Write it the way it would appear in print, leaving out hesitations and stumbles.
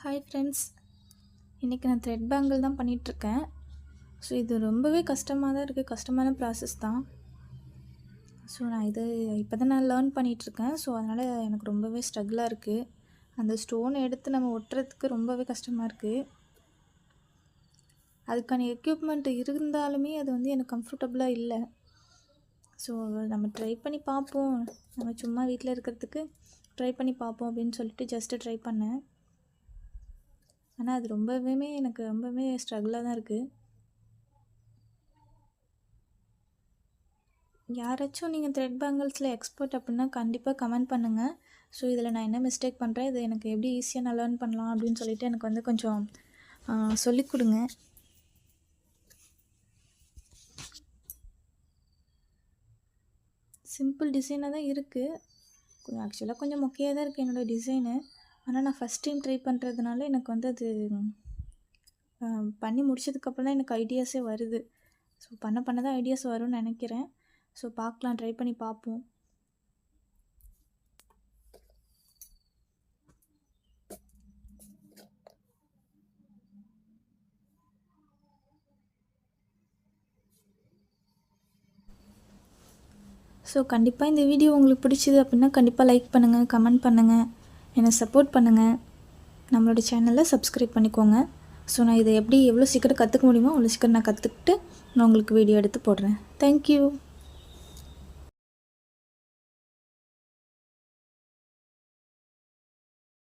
Hi friends, இன்றைக்கி நான் thread bangle தான் பண்ணிகிட்ருக்கேன். ஸோ இது ரொம்பவே கஷ்டமாக தான் இருக்குது, கஷ்டமான ப்ராசஸ் தான். ஸோ நான் இப்போ தான் நான் லேர்ன் பண்ணிகிட்ருக்கேன். ஸோ அதனால் எனக்கு ரொம்பவே ஸ்ட்ரகிளாக இருக்குது. அந்த ஸ்டோன் எடுத்து நம்ம ஒட்டுறதுக்கு ரொம்பவே கஷ்டமாக இருக்குது. அதுக்கான எக்யூப்மெண்ட் இருந்தாலுமே அது எனக்கு கம்ஃபர்டபுளாக இல்லை. ஸோ நம்ம ட்ரை பண்ணி பார்ப்போம், நம்ம சும்மா வீட்டில் இருக்கிறதுக்கு ட்ரை பண்ணி பார்ப்போம் அப்படின்னு சொல்லிட்டு ஜஸ்ட்டு ட்ரை பண்ணேன். ஆனால் அது எனக்கு ரொம்பவே ஸ்ட்ரகிளாக தான் இருக்குது. யாராச்சும் நீங்கள் த்ரெட் பேங்கிள்ஸில் எக்ஸ்பர்ட் அப்படின்னா கண்டிப்பாக கமெண்ட் பண்ணுங்கள். ஸோ இதில் நான் என்ன மிஸ்டேக் பண்ணுறேன், இது எனக்கு எப்படி ஈஸியாக நான் லேர்ன் பண்ணலாம் அப்படின்னு சொல்லிட்டு எனக்கு கொஞ்சம் சொல்லிக் கொடுங்க. சிம்பிள் டிசைனாக தான் இருக்குது. ஆக்சுவலாக கொஞ்சம் மொக்கையாக தான் இருக்குது என்னோடய டிசைனு. ஆனால் நான் ஃபஸ்ட் டைம் ட்ரை பண்ணுறதுனால எனக்கு அது பண்ணி முடிச்சதுக்கப்புறம் தான் எனக்கு ஐடியாஸே வருது. ஸோ பண்ண தான் ஐடியாஸ் வரும்னு நினைக்கிறேன். ஸோ பார்க்கலாம், ட்ரை பண்ணி பார்ப்போம். ஸோ கண்டிப்பாக இந்த வீடியோ உங்களுக்கு பிடிச்சிது அப்படின்னா கண்டிப்பாக லைக் பண்ணுங்கள், கமெண்ட் பண்ணுங்கள், என்னை சப்போர்ட் பண்ணுங்கள். நம்மளோட சேனலை சப்ஸ்கிரைப் பண்ணிக்கோங்க. ஸோ நான் இதை எவ்வளோ சீக்கிரம் கற்றுக்க முடியுமோ அவ்வளோ சீக்கிரம் நான் கற்றுக்கிட்டு நான் உங்களுக்கு வீடியோ எடுத்து போடுறேன். தேங்க்யூ.